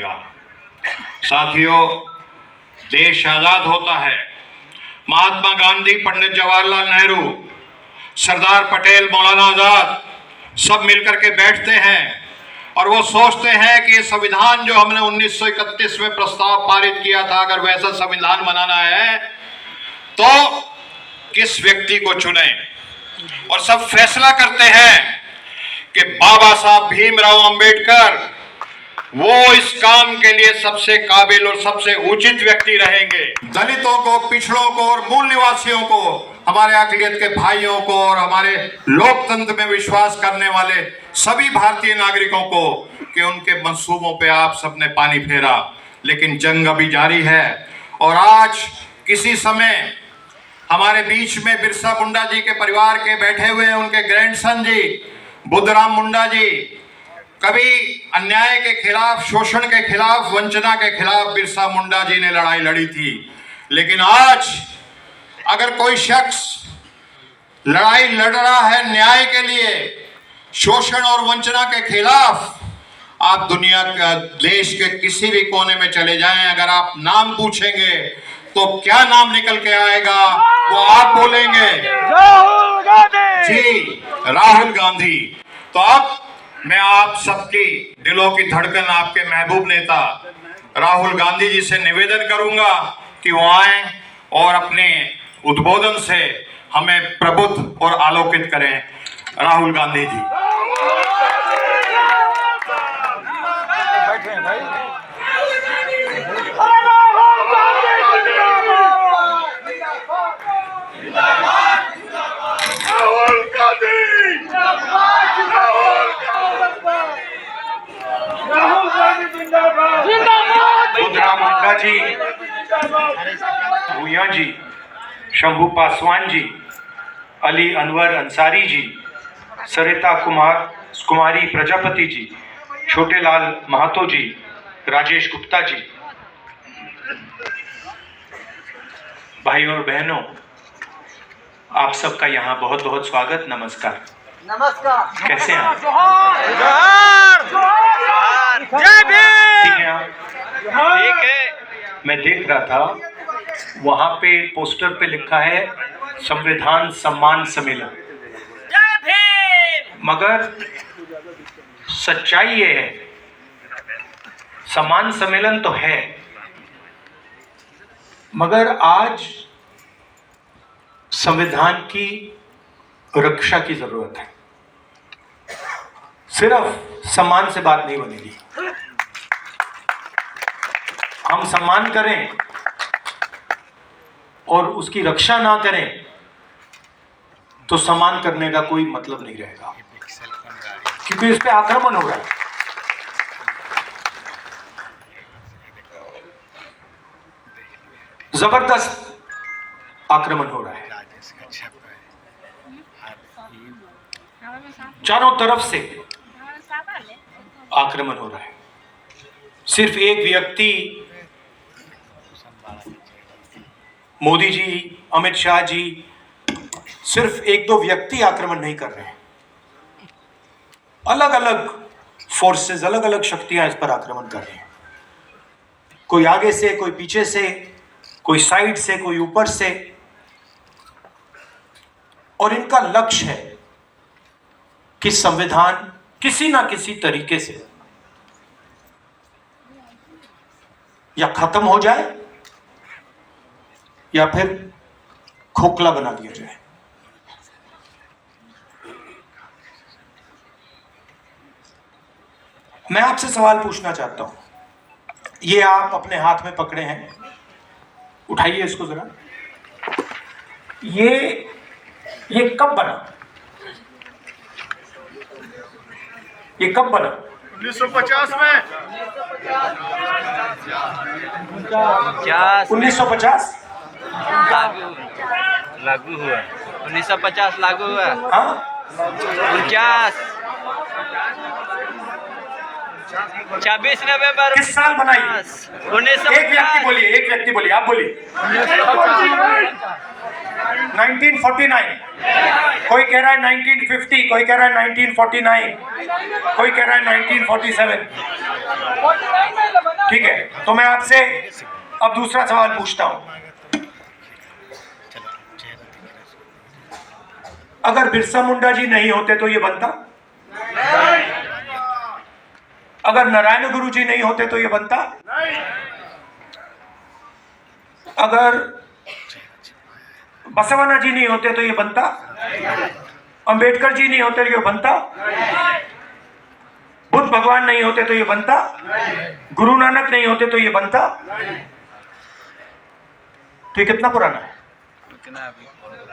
पड़ेगा। साथियों, देश आजाद होता है, महात्मा गांधी, पंडित जवाहरलाल नेहरू, सरदार पटेल, मौलाना आजाद सब मिलकर के बैठते हैं और वो सोचते हैं कि ये संविधान जो हमने 1931 में प्रस्ताव पारित किया था, अगर वैसा संविधान बनाना है तो किस व्यक्ति को चुने, और सब फैसला करते हैं कि बाबा साहब भीमराव अंबेडकर वो इस काम के लिए सबसे काबिल और सबसे उचित व्यक्ति रहेंगे। दलितों को, पिछड़ों को और मूल निवासियों को, हमारे अकलियत के भाइयों को और हमारे लोकतंत्र में विश्वास करने वाले सभी भारतीय नागरिकों को कि उनके मंसूबों पे आप सबने पानी फेरा, लेकिन जंग अभी जारी है। और आज किसी समय हमारे बीच में बिरसा मुंडा जी के परिवार के बैठे हुए हैं, उनके ग्रैंडसन जी बुद्धराम मुंडा जी, कभी अन्याय के खिलाफ, शोषण के खिलाफ, वंचना के खिलाफ बिरसा मुंडा जी ने लड़ाई लड़ी थी। लेकिन आज अगर कोई शख्स लड़ाई लड़ रहा है न्याय के लिए, शोषण और वंचना के खिलाफ, आप दुनिया का, देश के किसी भी कोने में चले जाएं, अगर आप नाम पूछेंगे तो क्या नाम निकल के आएगा वो आप बोलेंगे, राहुल गांधी जी, राहुल गांधी। तो अब मैं आप सबकी दिलों की धड़कन, आपके महबूब नेता राहुल गांधी जी से निवेदन करूंगा कि वो आए और अपने उद्बोधन से हमें प्रबुद्ध और आलोकित करें। राहुल गांधी जी। बुद्धराम मुंडा जी, भूया जी, शंभू पासवान जी, अली अनवर अंसारी जी, सरिता कुमारी प्रजापति जी, छोटेलाल महतो जी, राजेश गुप्ता जी। भाइयों और बहनों, आप सबका यहाँ बहुत बहुत स्वागत। नमस्कार। नमस्कार। कैसे हैं आप? जोहार जोहार, जय भीम। ठीक है आप? ठीक है। मैं देख रहा था वहां पे पोस्टर पे लिखा है संविधान सम्मान सम्मेलन, जय भीम। मगर सच्चाई ये है, सम्मान सम्मेलन तो है, मगर आज संविधान की रक्षा की जरूरत है। सिर्फ सम्मान से बात नहीं बनेगी। हम सम्मान करें और उसकी रक्षा ना करें तो सम्मान करने का कोई मतलब नहीं रहेगा, क्योंकि इस पे आक्रमण हो रहा है। जबरदस्त आक्रमण हो रहा है, चारों तरफ से आक्रमण हो रहा है। सिर्फ एक व्यक्ति, मोदी जी, अमित शाह जी, सिर्फ एक दो व्यक्ति आक्रमण नहीं कर रहे हैं, अलग अलग फोर्सेस, अलग अलग शक्तियां इस पर आक्रमण कर रही हैं। कोई आगे से, कोई पीछे से, कोई साइड से, कोई ऊपर से, और इनका लक्ष्य है कि संविधान किसी ना किसी तरीके से या खत्म हो जाए या फिर खोखला बना दिया जाए। मैं आपसे सवाल पूछना चाहता हूं, ये आप अपने हाथ में पकड़े हैं, उठाइए इसको जरा। ये कब बना? ये कब बना? 1950 में। 1950 लागू हुआ। 1950 लागू हुआ। हाँ, 49 26 नवंबर किस साल बनाई? 1950। एक व्यक्ति बोलिए, एक व्यक्ति बोलिए, आप बोलिए। 1949। कोई कह रहा है 1950, कोई कह रहा है 1949, कोई कह रहा है 1947। ठीक है, तो मैं आपसे अब दूसरा सवाल पूछता हूं। अगर बिरसा मुंडा जी नहीं होते तो ये बनता? अगर नारायण गुरु जी नहीं होते तो ये बनता? अगर बसवना जी नहीं होते तो ये बनता? अंबेडकर जी नहीं होते तो ये बनता? बुद्ध भगवान नहीं होते तो ये बनता? गुरु नानक नहीं होते तो ये बनता? तो ये कितना पुराना है?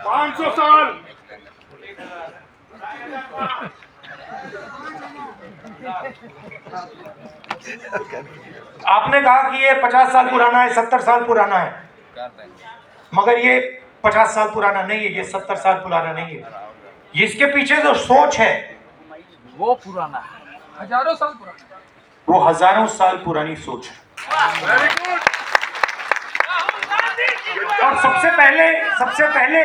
500 साल। आपने कहा कि ये 50 साल पुराना है, 70 साल पुराना है, मगर ये 50 साल पुराना नहीं है, ये 70 साल पुराना नहीं है। ये इसके पीछे जो सोच है वो पुराना है, हजारों साल पुराना। वो हजारों साल पुरानी सोच है। और सबसे पहले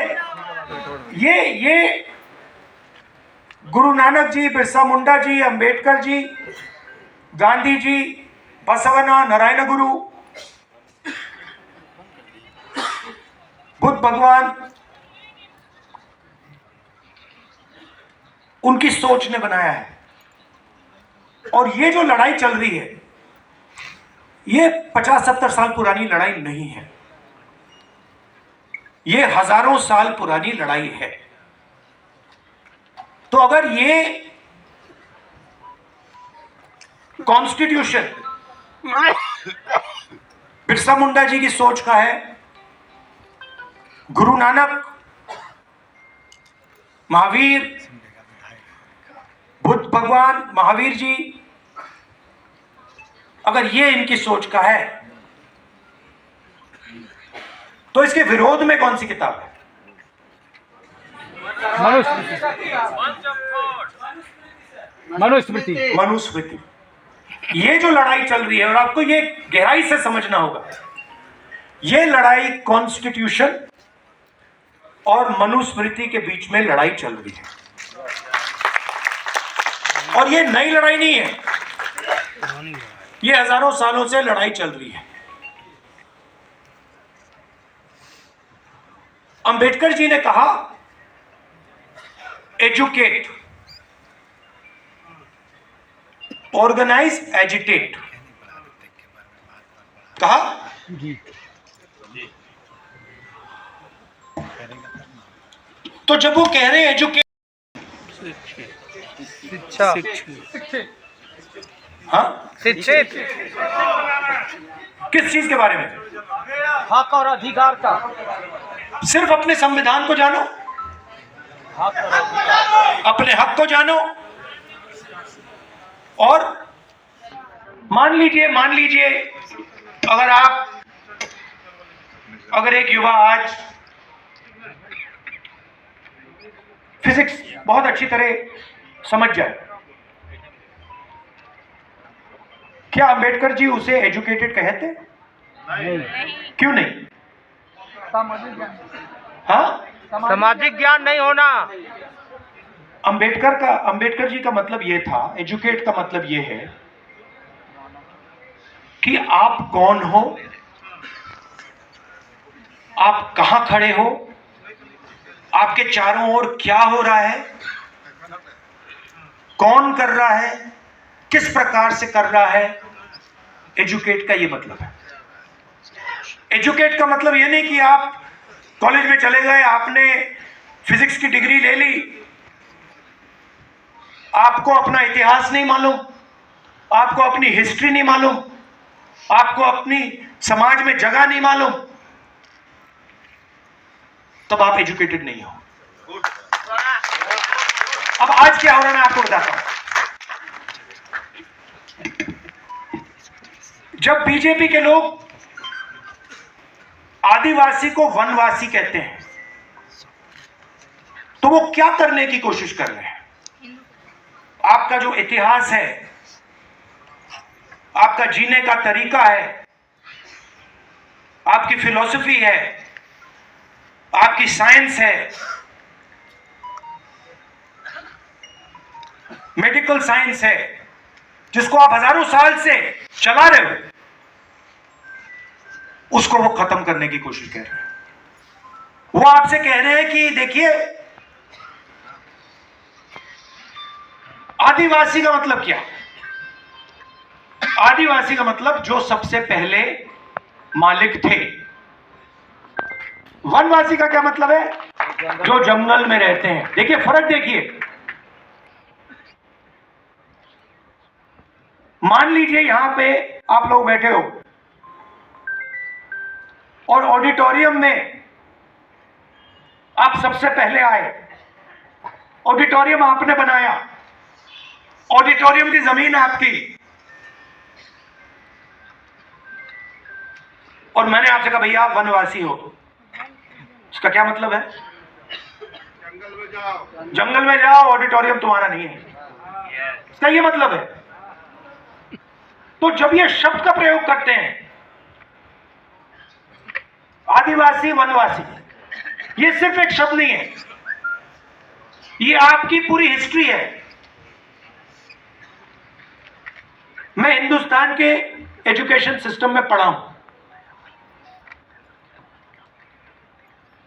ये गुरु नानक जी, बिरसा मुंडा जी, अंबेडकर जी, गांधी जी, बसवना, नारायण गुरु, बुद्ध भगवान, उनकी सोच ने बनाया है। और ये जो लड़ाई चल रही है, ये 50-70 साल पुरानी लड़ाई नहीं है, ये हजारों साल पुरानी लड़ाई है। तो अगर ये कॉन्स्टिट्यूशन बिरसा मुंडा जी की सोच का है, गुरु नानक, महावीर, बुद्ध भगवान, महावीर जी, अगर ये इनकी सोच का है, तो इसके विरोध में कौन सी किताब है? मनुस्मृति। मनुस्मृति। ये जो लड़ाई चल रही है, और आपको ये गहराई से समझना होगा, ये लड़ाई कॉन्स्टिट्यूशन और मनुस्मृति के बीच में लड़ाई चल रही है। और ये नई लड़ाई नहीं है, ये हजारों सालों से लड़ाई चल रही है। अंबेडकर जी ने कहा एजुकेट, ऑर्गेनाइज, एजिटेट, कहा तो जब वो कह रहे हैं एजुकेट, शिक्षा, हाँ, शिक्षित, किस चीज के बारे में? हक और अधिकार का, सिर्फ अपने संविधान को जानो, अपने हक को जानो, और मान लीजिए अगर एक युवा आज फिजिक्स बहुत अच्छी तरह समझ जाए, क्या अंबेडकर जी उसे एजुकेटेड कहते? क्यों नहीं? हाँ, सामाजिक ज्ञान नहीं होना। अंबेडकर जी का मतलब यह था, एजुकेट का मतलब यह है कि आप कौन हो, आप कहां खड़े हो, आपके चारों ओर क्या हो रहा है, कौन कर रहा है, किस प्रकार से कर रहा है। एजुकेट का ये मतलब है। एजुकेट का मतलब ये नहीं कि आप कॉलेज में चले गए, आपने फिजिक्स की डिग्री ले ली, आपको अपना इतिहास नहीं मालूम, आपको अपनी हिस्ट्री नहीं मालूम, आपको अपनी समाज में जगह नहीं मालूम, तब आप एजुकेटेड नहीं हो। अब आज क्या हो रहा है मैं आपको बताता हूं। जब बीजेपी के लोग आदिवासी को वनवासी कहते हैं, तो वो क्या करने की कोशिश कर रहे हैं? आपका जो इतिहास है, आपका जीने का तरीका है, आपकी फिलॉसफी है, आपकी साइंस है, मेडिकल साइंस है, जिसको आप हजारों साल से चला रहे हो, उसको वो खत्म करने की कोशिश कर रहे हैं। वो आपसे कह रहे हैं कि देखिए, आदिवासी का मतलब क्या? आदिवासी का मतलब जो सबसे पहले मालिक थे। वनवासी का क्या मतलब है? जो जंगल में रहते हैं। देखिए फर्क, देखिए, मान लीजिए यहां पे आप लोग बैठे हो और ऑडिटोरियम में आप सबसे पहले आए। ऑडिटोरियम आपने बनाया, ऑडिटोरियम की जमीन आपकी, और मैंने आपसे कहा भैया आप वनवासी हो। इसका क्या मतलब है? जंगल में जाओ, ऑडिटोरियम तुम्हारा नहीं है, इसका ये मतलब है। तो जब ये शब्द का प्रयोग करते हैं आदिवासी वनवासी, ये सिर्फ एक शब्द नहीं है, ये आपकी पूरी हिस्ट्री है। मैं हिंदुस्तान के एजुकेशन सिस्टम में पढ़ा हूं,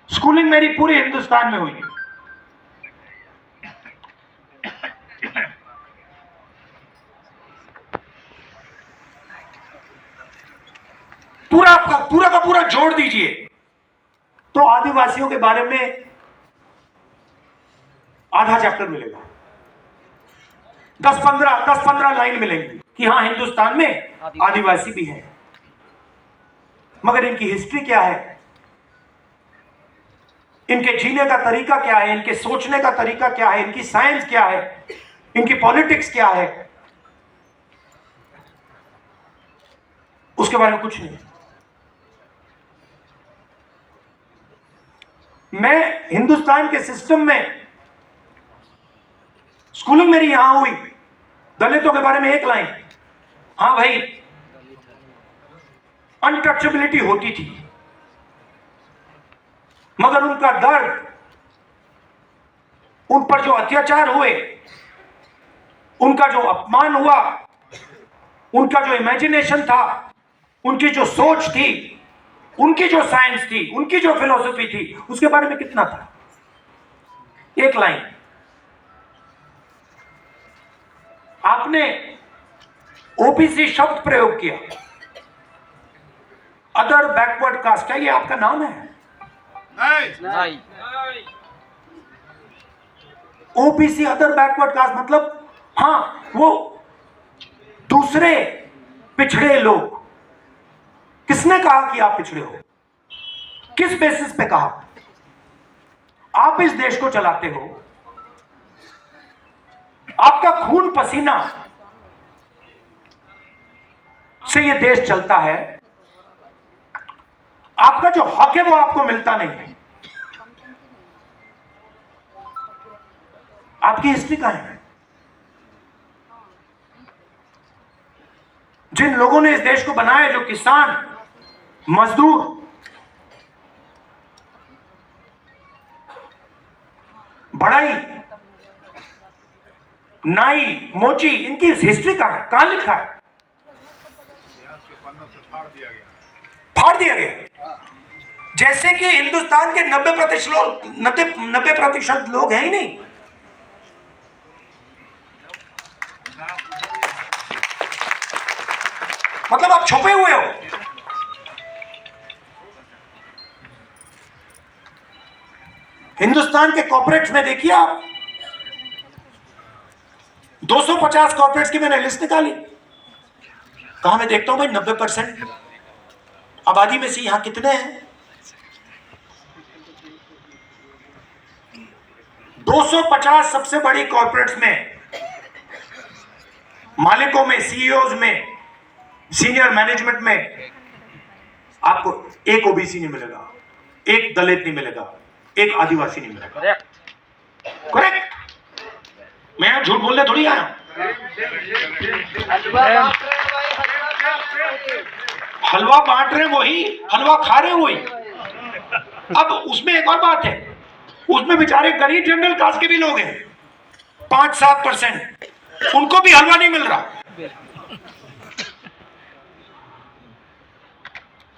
स्कूलिंग मेरी पूरी हिंदुस्तान में हुई। पूरा का पूरा जोड़ दीजिए तो आदिवासियों के बारे में आधा चैप्टर मिलेगा। 10-15 लाइन मिलेंगी कि हाँ हिंदुस्तान में आदिवासी भी हैं, मगर इनकी हिस्ट्री क्या है, इनके जीने का तरीका क्या है, इनके सोचने का तरीका क्या है, इनकी साइंस क्या है, इनकी पॉलिटिक्स क्या है, उसके बारे में कुछ नहीं। मैं हिंदुस्तान के सिस्टम में, स्कूलिंग मेरी यहां हुई, दलितों के बारे में एक लाइन, हाँ भाई अनटचेबिलिटी होती थी, मगर उनका दर्द, उन पर जो अत्याचार हुए, उनका जो अपमान हुआ, उनका जो इमेजिनेशन था, उनकी जो सोच थी, उनकी जो साइंस थी, उनकी जो फिलॉसफी थी, उसके बारे में कितना था? एक लाइन। आपने ओबीसी शब्द प्रयोग किया, अदर बैकवर्ड कास्ट, क्या ये आपका नाम है? नहीं। ओबीसी अदर बैकवर्ड कास्ट मतलब हाँ वो दूसरे पिछड़े लोग। किसने कहा कि आप पिछड़े हो? किस बेसिस पे कहा? आप इस देश को चलाते हो, आपका खून पसीना से ये देश चलता है, आपका जो हक है वो आपको मिलता नहीं है। आपकी हिस्ट्री कहां है? जिन लोगों ने इस देश को बनाया, जो किसान, मजदूर, बढ़ई, नाई, मोची, इनकी हिस्ट्री कहां है? कहां लिखा है? फाड़ दिया गया। जैसे कि हिंदुस्तान के 90% लोग हैं ही नहीं। मतलब आप छुपे हुए हो। हिंदुस्तान के कॉर्पोरेट्स में देखिए आप, 250 कॉर्पोरेट्स की मैंने लिस्ट निकाली। कहां मैं देखता हूं भाई 90% आबादी में से यहां कितने हैं? 250 सबसे बड़ी कॉर्पोरेट्स में, मालिकों में, सीईओज में, सीनियर मैनेजमेंट में आपको एक ओबीसी नहीं मिलेगा, एक दलित नहीं मिलेगा, एक आदिवासी नहीं मिलेगा। करेक्ट? मैं यहां झूठ बोलने थोड़ी आया। हलवा बांट रहे वही, हलवा खा रहे वही। अब उसमें एक और बात है, उसमें बेचारे गरीब जनरल कास्ट के भी लोग हैं, 5-7%, उनको भी हलवा नहीं मिल रहा।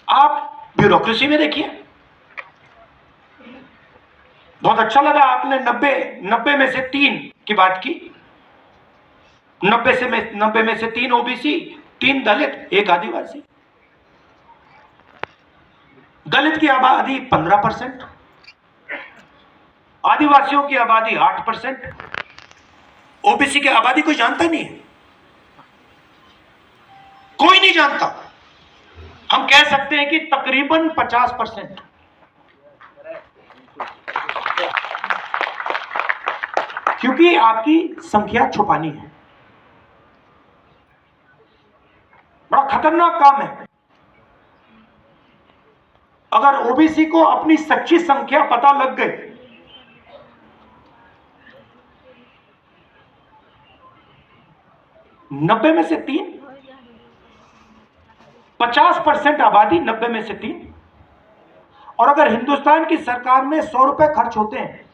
आप ब्यूरोक्रेसी में देखिए। बहुत अच्छा लगा आपने 90 में से 3 की बात की। 90 में से 3 ओबीसी, 3 दलित, 1 आदिवासी। दलित की आबादी 15%, आदिवासियों की आबादी 8%, ओबीसी की आबादी कोई जानता नहीं है, कोई नहीं जानता। हम कह सकते हैं कि तकरीबन 50%। क्योंकि आपकी संख्या छुपानी है। बड़ा खतरनाक काम है। अगर ओबीसी को अपनी सच्ची संख्या पता लग गई, नब्बे में से 3, 50% आबादी 90 में से 3। और अगर हिंदुस्तान की सरकार में 100 रुपए खर्च होते हैं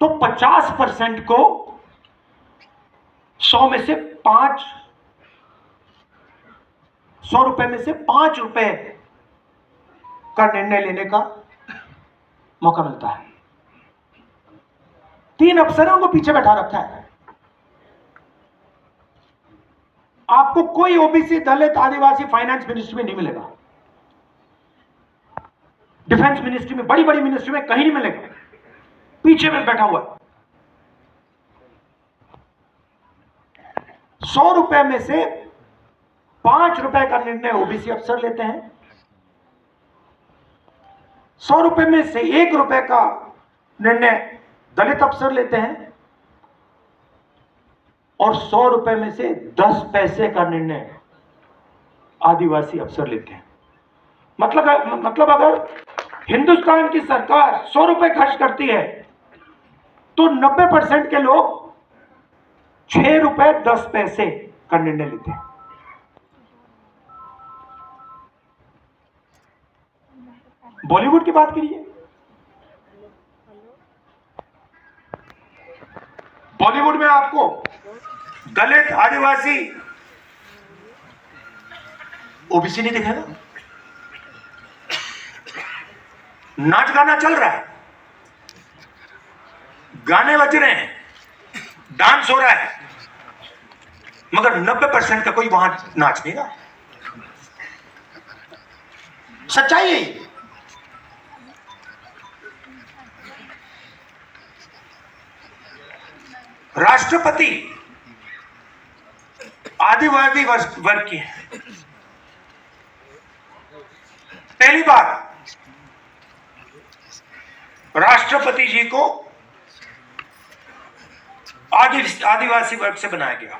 तो 50% को 100 में से 5, 100 रुपए में से 5 रुपए का निर्णय लेने का मौका मिलता है। 3 अफसरों को पीछे बैठा रखा है। आपको कोई ओबीसी, दलित, आदिवासी फाइनेंस मिनिस्ट्री में नहीं मिलेगा, डिफेंस मिनिस्ट्री में, बड़ी बड़ी मिनिस्ट्री में कहीं नहीं मिलेगा। पीछे में बैठा हुआ है। 100 रुपए में से 5 रुपए का निर्णय ओबीसी अफसर लेते हैं। 100 रुपए में से 1 रुपए का निर्णय दलित अफसर लेते हैं और 100 रुपए में से 10 पैसे का निर्णय आदिवासी अफसर लेते हैं। मतलब अगर हिंदुस्तान की सरकार 100 रुपए खर्च करती है तो 90% के लोग 6 रुपए 10 पैसे का निर्णय लेते हैं। बॉलीवुड की बात करिए। बॉलीवुड में आपको दलित, आदिवासी, ओबीसी नहीं दिखेगा। नाच गाना चल रहा है, गाने बज रहे हैं, डांस हो रहा है, मगर 90% का कोई वहां नाच नहीं रहा है। सच्चाई है। राष्ट्रपति आदिवासी वर्ग की है। पहली बार राष्ट्रपति जी को आदिवासी वर्ग से बनाया गया।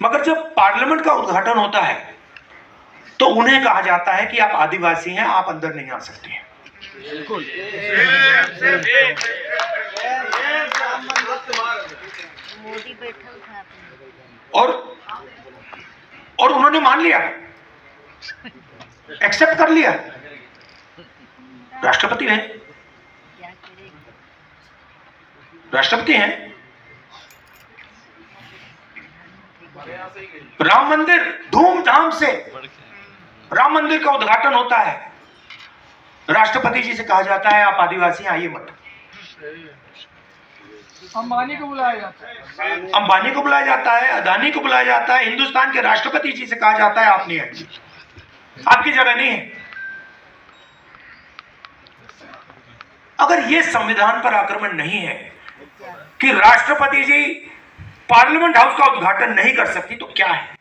मगर जब पार्लियामेंट का उद्घाटन होता है तो उन्हें कहा जाता है कि आप आदिवासी हैं, आप अंदर नहीं आ सकते हैं। बिल्कुल। मोदी बैठल था और उन्होंने मान लिया, एक्सेप्ट कर लिया। राष्ट्रपति हैं, क्या करेगा। राष्ट्रपति हैं। राम मंदिर धूमधाम से, राम मंदिर का उद्घाटन होता है। राष्ट्रपति जी से कहा जाता है आप आदिवासी हैं, आइए मत। अंबानी को बुलाया जाता है, अंबानी को बुलाया जाता है, अदानी को बुलाया जाता है। हिंदुस्तान के राष्ट्रपति जी से कहा जाता है आप नहीं आइए, आपकी जगह नहीं है। अगर यह संविधान पर आक्रमण नहीं है कि राष्ट्रपति जी पार्लियामेंट हाउस का उद्घाटन नहीं कर सकती तो क्या है?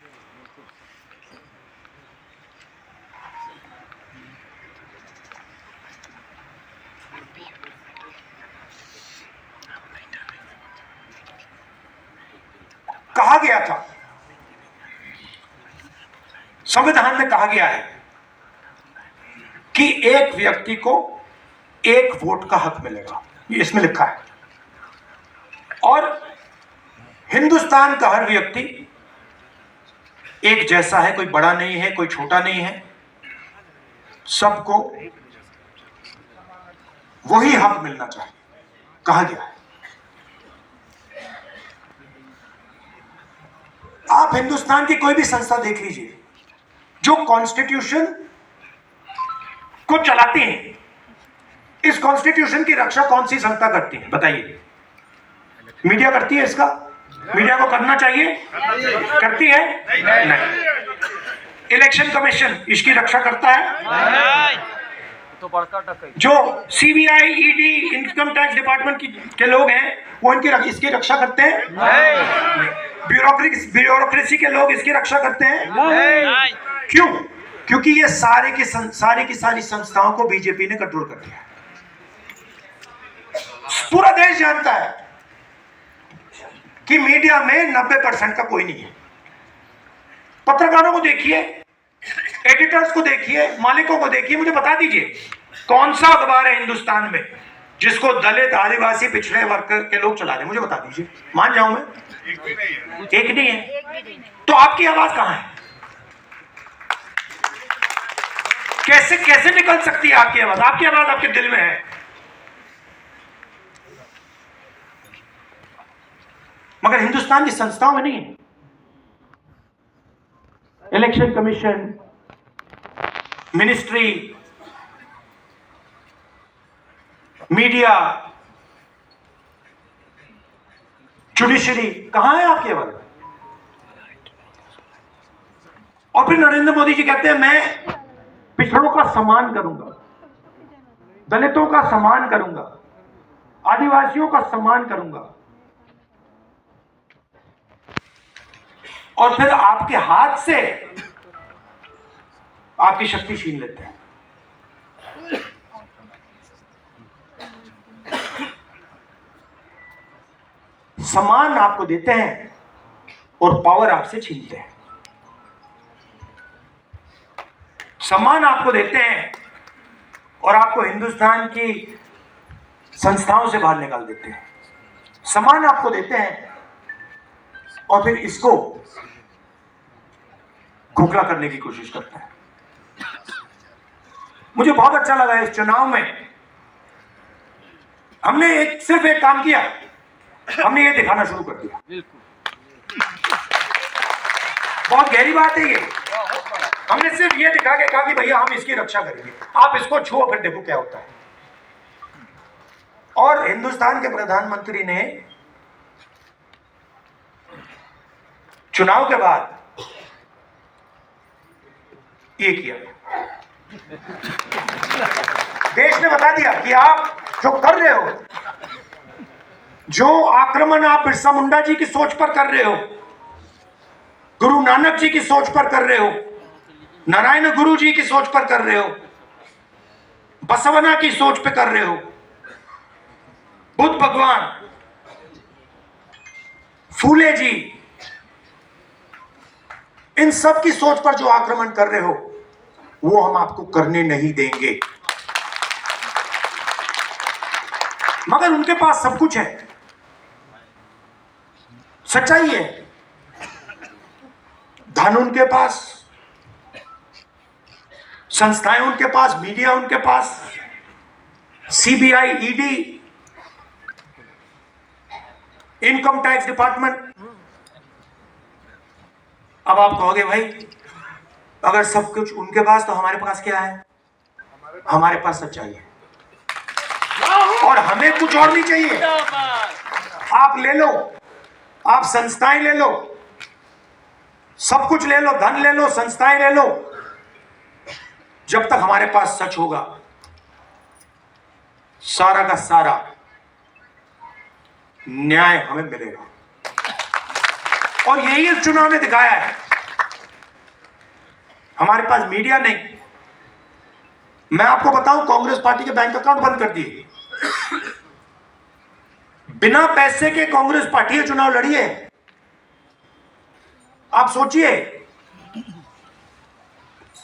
कहा गया था, संविधान में कहा गया है कि एक व्यक्ति को 1 वोट का हक मिलेगा, ये इसमें लिखा है। और हिंदुस्तान का हर व्यक्ति एक जैसा है, कोई बड़ा नहीं है, कोई छोटा नहीं है, सबको वही हक मिलना चाहिए, कहा गया है। आप हिंदुस्तान की कोई भी संस्था देख लीजिए जो कॉन्स्टिट्यूशन को चलाती है, इस कॉन्स्टिट्यूशन की रक्षा कौन सी संस्था करती है बताइए? मीडिया करती है इसका? मीडिया को करना चाहिए? करती है? नहीं। इलेक्शन कमीशन इसकी रक्षा करता है? तो बड़का टकई जो CBI, ED, income tax department के लोग हैं वो इसकी रक्षा करते हैं? ब्यूरोक्रेसी के लोग इसकी रक्षा करते हैं? क्यों? क्योंकि ये सारी की सारी संस्थाओं को बीजेपी ने कंट्रोल कर दिया। पूरा देश जानता है कि मीडिया में 90% का कोई नहीं है। पत्रकारों को देखिए, एडिटर्स को देखिए, मालिकों को देखिए, मुझे बता दीजिए कौन सा अखबार है हिंदुस्तान में जिसको दलित, आदिवासी, पिछड़े वर्ग के लोग चला रहे हैं? मुझे बता दीजिए, मान जाऊं मैं। एक नहीं है। तो आपकी आवाज कहां है? कैसे कैसे निकल सकती है आपकी आवाज? आपकी आवाज आपके दिल में है, मगर हिंदुस्तान की संस्थाओं में नहीं है। Election commission, ministry, media, judiciary, कहां है आपकी आवाज? और फिर नरेंद्र मोदी जी कहते हैं मैं पिछड़ों का सम्मान करूंगा, दलितों का सम्मान करूंगा, आदिवासियों का सम्मान करूंगा, और फिर आपके हाथ से आपकी शक्ति छीन लेते हैं। सम्मान आपको देते हैं और पावर आपसे छीनते हैं। सम्मान आपको देते हैं और आपको हिंदुस्तान की संस्थाओं से बाहर निकाल देते हैं। सम्मान आपको देते हैं और फिर इसको खोखला करने की कोशिश करते हैं। मुझे बहुत अच्छा लगा इस चुनाव में हमने सिर्फ एक काम किया, हमने ये दिखाना शुरू कर दिया। बहुत गहरी बात है ये। हमने सिर्फ ये दिखा के कहा कि भैया हम इसकी रक्षा करेंगे, आप इसको छुओ फिर देखो क्या होता है। और हिंदुस्तान के प्रधानमंत्री ने चुनाव के बाद ये किया, देश ने बता दिया कि आप जो कर रहे हो, जो आक्रमण आप बिरसा मुंडा जी की सोच पर कर रहे हो, गुरु नानक जी की सोच पर कर रहे हो, नारायण गुरु जी की सोच पर कर रहे हो, बसवना की सोच पर कर रहे हो, बुद्ध भगवान, फूले जी, इन सब की सोच पर जो आक्रमण कर रहे हो वो हम आपको करने नहीं देंगे। मगर उनके पास सब कुछ है, सच्चाई है। धन उनके पास, संस्थाएं उनके पास, मीडिया उनके पास, CBI, ED, income tax department. अब आप कहोगे भाई अगर सब कुछ उनके पास तो हमारे पास क्या है? हमारे पास सच्चाई है और हमें कुछ और नहीं चाहिए। आप ले लो, आप संस्थाएं ले लो, सब कुछ ले लो, धन ले लो, संस्थाएं ले लो, जब तक हमारे पास सच होगा सारा का सारा न्याय हमें मिलेगा। और यही इस चुनाव ने दिखाया है। हमारे पास मीडिया नहीं। मैं आपको बताऊं, कांग्रेस पार्टी के बैंक अकाउंट बंद कर दिए। बिना पैसे के कांग्रेस पार्टी ये चुनाव लड़ी है। आप सोचिए,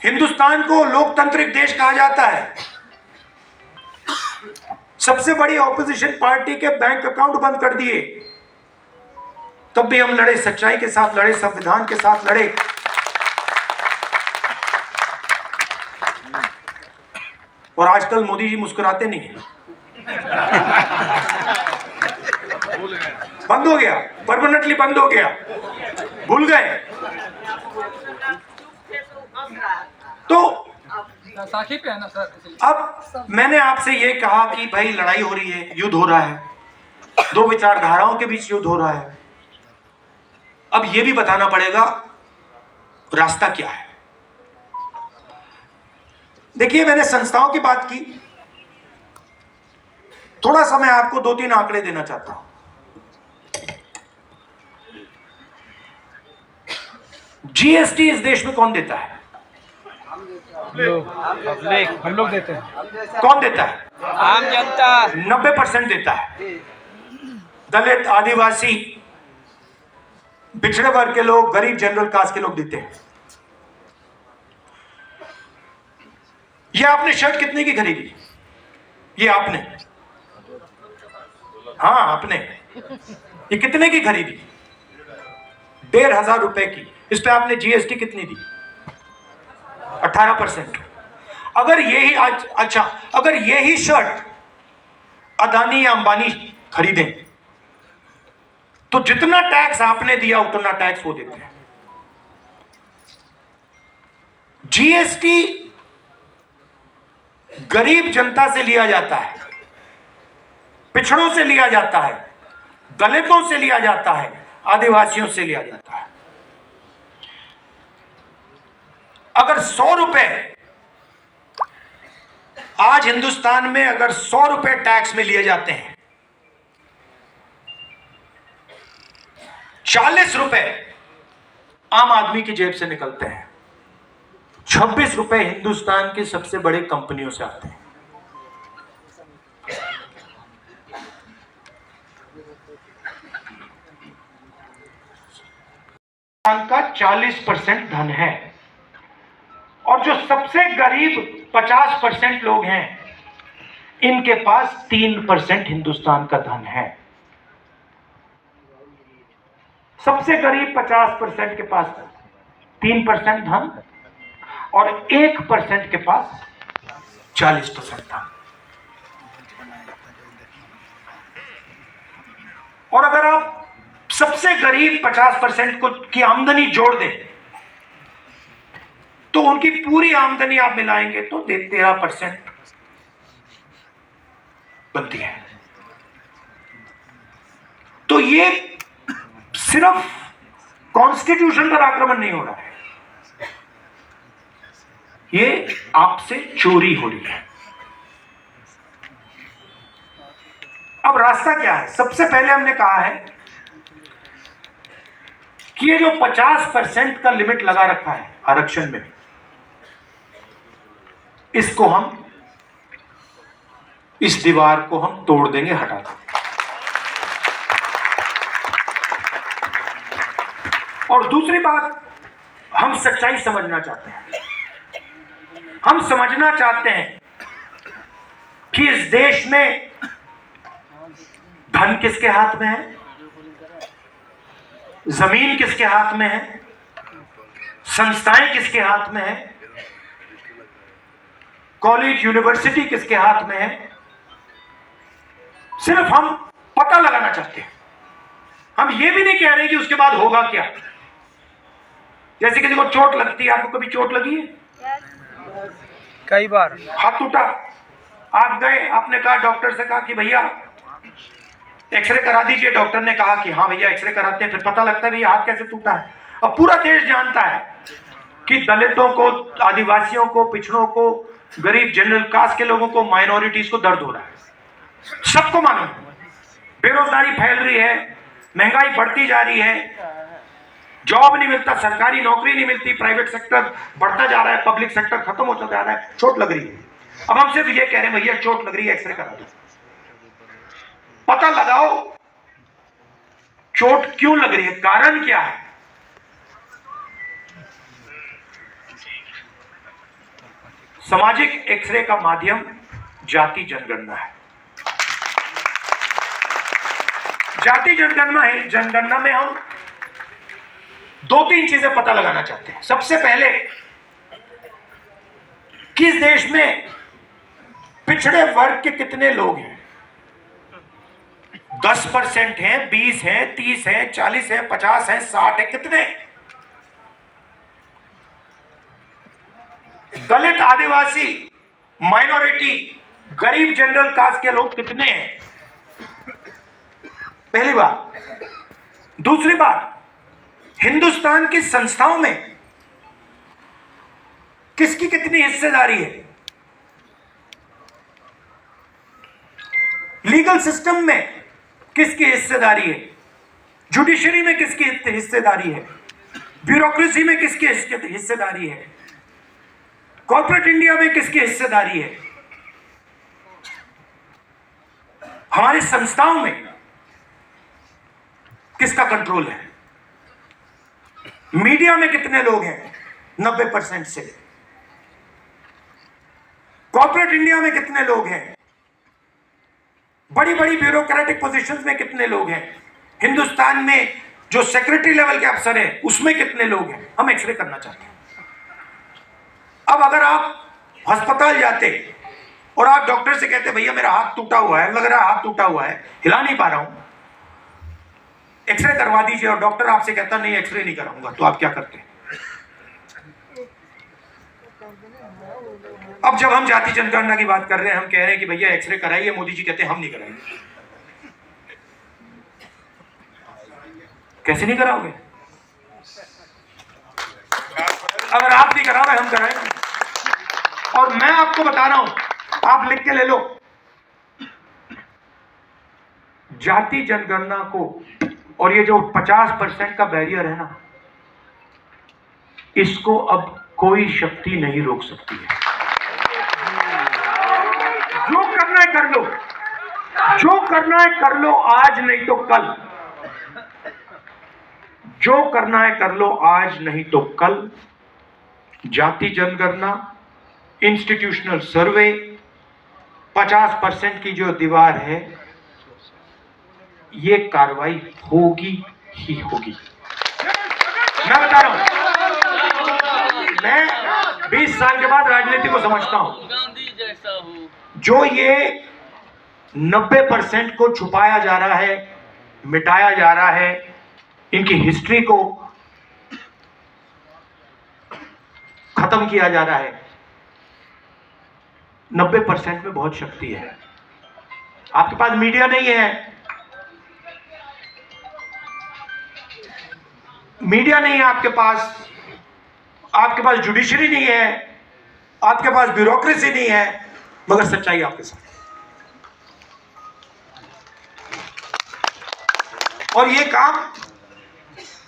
हिंदुस्तान को लोकतांत्रिक देश कहा जाता है, सबसे बड़ी ऑपोजिशन पार्टी के बैंक अकाउंट बंद कर दिए, तब भी हम लड़े, सच्चाई के साथ लड़े, संविधान के साथ लड़े। और आजकल मोदी जी मुस्कुराते नहीं हैं। बंद हो गया, परमानेंटली बंद हो गया। भूल गए? तो साखी पे है ना सर, इसलिए। अब मैंने आपसे ये कहा कि भाई लड़ाई हो रही है, युद्ध हो रहा है, दो विचारधाराओं के बीच युद्ध हो रहा है। अब ये भी बताना पड़ेगा रास्ता क्या है। देखिए, मैंने संस्थाओं की बात की, थोड़ा सा मैं आपको 2-3 आंकड़े देना चाहता हूं। जीएसटी इस देश में कौन देता है? हम लोग देते हैं। कौन देता है? आम जनता 90% देता है। दलित, आदिवासी, पिछड़े वर्ग के लोग, गरीब, जनरल कास्ट के लोग देते हैं। ये आपने शर्ट कितने की खरीदी? ये आपने, हाँ आपने, ये कितने की खरीदी? 1,500 रुपए की। इस पे आपने जीएसटी कितनी दी? 18%। अगर यही आज, अच्छा, अगर यही शर्ट अदानी या अंबानी खरीदें तो जितना टैक्स आपने दिया उतना टैक्स वो देते हैं। जीएसटी गरीब जनता से लिया जाता है, पिछड़ों से लिया जाता है, दलितों से लिया जाता है, आदिवासियों से लिया जाता है। अगर 100 रुपए आज हिंदुस्तान में, अगर 100 रुपए टैक्स में लिए जाते हैं, 40 रुपए आम आदमी की जेब से निकलते हैं, 26 रुपए हिंदुस्तान की सबसे बड़ी कंपनियों से आते हैं। का 40% धन है, और जो सबसे गरीब 50% लोग हैं, इनके पास 3% हिंदुस्तान का धन है। सबसे गरीब 50% के पास 3% धन और 1% के पास 40% धन। और अगर आप सबसे गरीब 50% को की आमदनी जोड़ दें तो उनकी पूरी आमदनी आप मिलाएंगे तो 13% बनती है। तो ये सिर्फ कॉन्स्टिट्यूशन पर आक्रमण नहीं हो रहा है, ये आपसे चोरी हो रही है। अब रास्ता क्या है? सबसे पहले हमने कहा है कि ये जो 50% का लिमिट लगा रखा है आरक्षण में, इसको हम, इस दीवार को हम तोड़ देंगे, हटा देंगे। और दूसरी बात, हम सच्चाई समझना चाहते हैं। हम समझना चाहते हैं कि इस देश में धन किसके हाथ में है, जमीन किसके हाथ में है, संस्थाएं किसके हाथ में है, कॉलेज यूनिवर्सिटी किसके हाथ में है। सिर्फ हम पता लगाना चाहते हैं। हम ये भी नहीं कह रहे कि उसके बाद होगा क्या। जैसे किसी को चोट लगती है, आपको कभी चोट लगी है? कई बार हाथ टूटा, आप गए, आपने कहा, डॉक्टर से कहा कि भैया एक्सरे करा दीजिए। डॉक्टर ने कहा कि हाँ भैया एक्सरे कराते हैं। फिर पता लगता है भैया हाथ कैसे टूटा है। अब पूरा देश जानता है कि दलितों को, आदिवासियों को, पिछड़ों को, गरीब जनरल कास्ट के लोगों को, माइनॉरिटीज को दर्द हो रहा है, सबको मालूम है। बेरोजगारी फैल रही है, महंगाई बढ़ती जा रही है, जॉब नहीं मिलता, सरकारी नौकरी नहीं मिलती, प्राइवेट सेक्टर बढ़ता जा रहा है, पब्लिक सेक्टर खत्म होता जा रहा है, चोट लग रही है। अब हम सिर्फ ये कह रहे हैं भैया चोट लग रही है, एक्सरे करा दो, पता लगाओ चोट क्यों लग रही है, कारण क्या है। सामाजिक एक्सरे का माध्यम जाति जनगणना है। जाति जनगणना में हम 2-3 चीजें पता लगाना चाहते हैं। सबसे पहले, किस देश में पिछड़े वर्ग के कितने लोग हैं। 10% है, 20 है, 30 है, 40 है, 50 है, 60 है, कितने? दलित, आदिवासी, माइनॉरिटी, गरीब, जनरल कास्ट के लोग कितने हैं? पहली बात। दूसरी बात, हिंदुस्तान की संस्थाओं में किसकी कितनी हिस्सेदारी है? लीगल सिस्टम में किसकी हिस्सेदारी है? जुडिशरी में किसकी हिस्सेदारी है? ब्यूरोक्रेसी में किसकी हिस्सेदारी है? कॉर्पोरेट इंडिया में किसकी हिस्सेदारी है? हमारी संस्थाओं में किसका कंट्रोल है? मीडिया में कितने लोग हैं? 90% से। कॉर्पोरेट इंडिया में कितने लोग हैं? बड़ी बड़ी ब्यूरोक्रेटिक पोजीशंस में कितने लोग हैं? हिंदुस्तान में जो सेक्रेटरी लेवल के अफसर हैं उसमें कितने लोग हैं? हम एक्सरे करना चाहते हैं। अब अगर आप अस्पताल जाते और आप डॉक्टर से कहते भैया मेरा हाथ टूटा हुआ है, लग रहा है हाथ टूटा हुआ है, हिला नहीं पा रहा हूं, एक्सरे करवा दीजिए, और डॉक्टर आपसे कहता नहीं एक्सरे नहीं कराऊंगा, तो आप क्या करते हैं? अब जब हम जाति जनगणना की बात कर रहे हैं, हम कह रहे हैं कि भैया एक्सरे कराइए, मोदी जी कहते हैं हम नहीं कराएंगे। कैसे नहीं कराओगे? अगर आप नहीं कराओगे हम कराएंगे। और मैं आपको बता रहा हूं, आप लिख के ले लो, जाति जनगणना को और ये जो 50% का बैरियर है ना, इसको अब कोई शक्ति नहीं रोक सकती है। जो करना है कर लो, जो करना है कर लो, आज नहीं तो कल। जो करना है कर लो, आज नहीं तो कल। जाति जनगणना, इंस्टीट्यूशनल सर्वे, 50% की जो दीवार है, ये कार्रवाई होगी ही होगी। मैं बता रहा हूं, मैं 20 साल के बाद राजनीति को समझता हूं। जो ये 90% को छुपाया जा रहा है, मिटाया जा रहा है, इनकी हिस्ट्री को खत्म किया जा रहा है, 90% में बहुत शक्ति है। आपके पास मीडिया नहीं है, मीडिया नहीं है आपके पास जुडिशरी नहीं है, आपके पास ब्यूरोक्रेसी नहीं है, मगर सच्चाई आपके साथ। और ये काम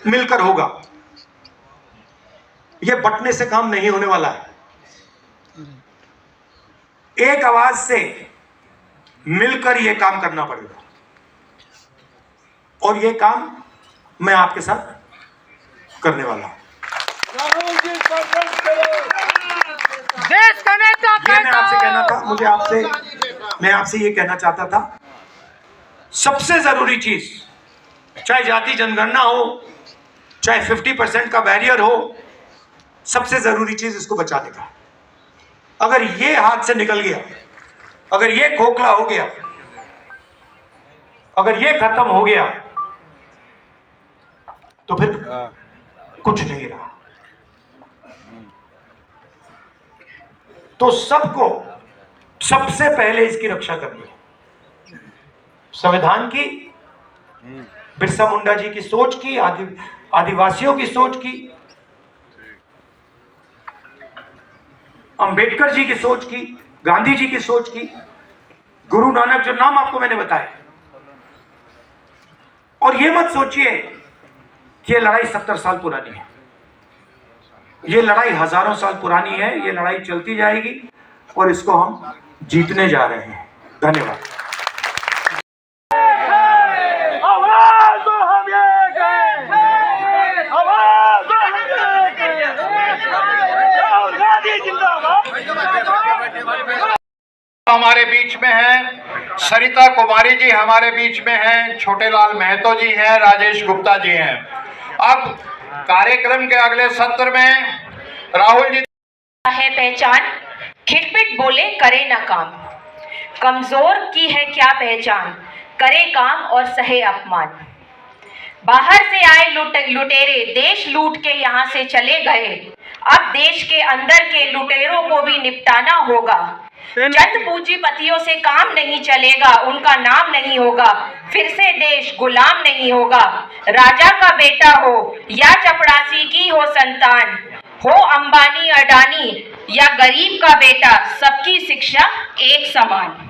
मिलकर होगा, ये बंटने से काम नहीं होने वाला है। एक आवाज से मिलकर ये काम करना पड़ेगा, और ये काम मैं आपके साथ करने वाला हूं। देश का नेता ये मैं आपसे कहना था, मैं आपसे ये कहना चाहता था, सबसे जरूरी चीज, चाहे जाति जनगणना हो, चाहे 50% का बैरियर हो, सबसे जरूरी चीज इसको बचाने का। अगर ये हाथ से निकल गया, अगर ये खोखला हो गया, अगर ये खत्म हो गया, तो फिर कुछ नहीं रहा। तो सबको सबसे पहले इसकी रक्षा करनी है, संविधान की, बिरसा मुंडा जी की सोच की, आदिवासियों की सोच की, अंबेडकर जी की सोच की, गांधी जी की सोच की, गुरु नानक, जो नाम आपको मैंने बताया। और ये मत सोचिए कि ये लड़ाई 70 साल पुरानी है, ये लड़ाई हजारों साल पुरानी है, ये लड़ाई चलती जाएगी और इसको हम जीतने जा रहे हैं। धन्यवाद। हमारे बीच में हैं, सरिता कुमारी जी हमारे बीच में हैं, छोटेलाल महतो जी हैं, राजेश गुप्ता जी हैं। अब कार्यक्रम के अगले सत्र में राहुल जी है पहचान, खिटपिट बोले करे ना काम, कमजोर की है क्या पहचान, करे काम और सहे अपमान। बाहर से आए लुटेरे देश लूट के यहाँ से चले गए, अब देश के अंदर के लुटेरों को भी निपटाना होगा। चंद पूंजीपतियों से काम नहीं चलेगा, उनका नाम नहीं होगा, फिर से देश गुलाम नहीं होगा। राजा का बेटा हो या चपरासी की हो संतान, हो अंबानी अडानी या गरीब का बेटा, सबकी शिक्षा एक समान।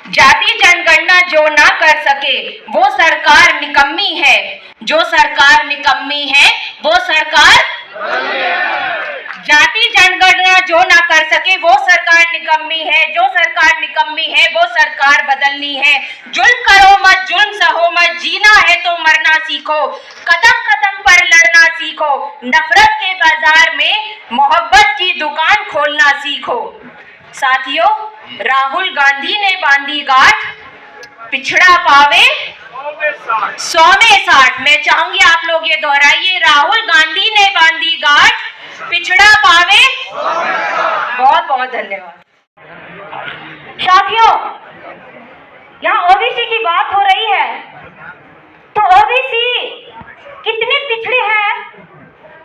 जाति जनगणना जो ना कर सके वो सरकार निकम्मी है, जो सरकार निकम्मी है वो सरकार। जाति जनगणना जो ना कर सके वो सरकार निकम्मी है, जो सरकार निकम्मी है वो सरकार बदलनी है। जुल्म करो मत, जुल्म सहो मत, जीना है तो मरना सीखो, कदम कदम पर लड़ना सीखो, नफरत के बाजार में मोहब्बत की दुकान खोलना सीखो। साथियों, राहुल गांधी ने बांधी गांठ, पिछड़ा पावे 100 में 60। मैं चाहूंगी आप लोग ये दोहराइए, राहुल गांधी ने बांधी गांठ, पिछड़ा पावे। बहुत बहुत धन्यवाद। साथियों, यहाँ ओबीसी की बात हो रही है, तो ओबीसी कितने पिछड़े हैं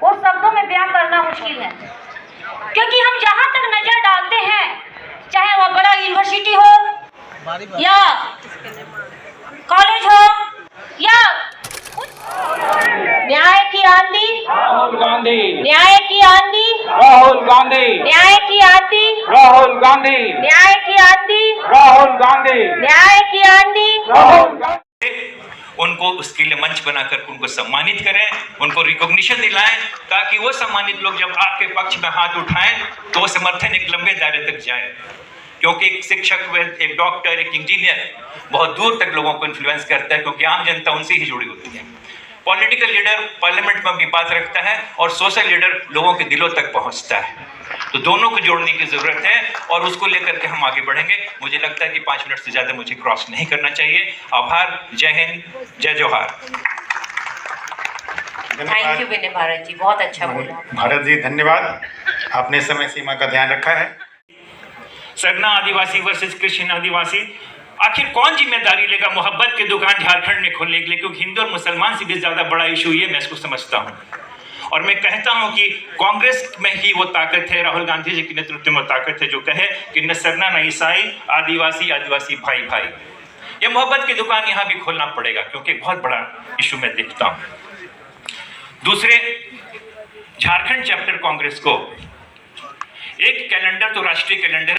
वो शब्दों में बयान करना मुश्किल है, क्योंकि हम जहां तक नजर डालते हैं, चाहे वो बड़ा यूनिवर्सिटी हो या कॉलेज हो या न्याय की आंधी, राहुल गांधी, न्याय की आंधी, राहुल गांधी, न्याय की आंधी, राहुल गांधी, न्याय की आंधी, राहुल गांधी, न्याय की आंधी। राहुल गांधी। उनको उसके लिए मंच बनाकर उनको सम्मानित करें, उनको रिकॉग्निशन दिलाएं, ताकि वो सम्मानित लोग जब आपके पक्ष में हाथ उठाएं तो वो समर्थन एक लंबे दायरे तक जाए। क्योंकि एक शिक्षक, एक डॉक्टर, एक इंजीनियर बहुत दूर तक लोगों को इन्फ्लुएंस करता है, क्योंकि आम जनता उनसे ही जुड़ी होती है। पॉलिटिकल लीडर पार्लियामेंट में अपनी बात रखता है और सोशल लीडर लोगों के दिलों तक पहुंचता है, तो दोनों को जोड़ने की जरूरत है और उसको लेकर के हम आगे बढ़ेंगे। मुझे लगता है कि 5 मिनट से ज्यादा मुझे क्रॉस नहीं करना चाहिए। आभार, जय हिंद, जय जोहार। थैंक यू विनय भारत जी, बहुत अच्छा बोला। भारत जी धन्यवाद, आपने समय सीमा का ध्यान रखा है। सरना आदिवासी वर्सेस क्रिश्चियन आदिवासी, आखिर कौन जिम्मेदारी लेगा मोहब्बत की दुकान झारखंड में खोलने के लिए? क्योंकि हिंदू और मुसलमान से भी ज्यादा बड़ा इशू ये मैं इसको समझता हूँ। और मैं कहता हूं कि कांग्रेस में ही वो ताकत है, राहुल गांधी जी के नेतृत्व में ताकत है जो कहे कि न सरना न ईसाई, आदिवासी आदिवासी भाई भाई। ये मोहब्बत की दुकान यहां भी खोलना पड़ेगा, क्योंकि बहुत बड़ा इशू मैं देखता हूं। दूसरे, झारखंड चैप्टर कांग्रेस को एक कैलेंडर तो राष्ट्रीय कैलेंडर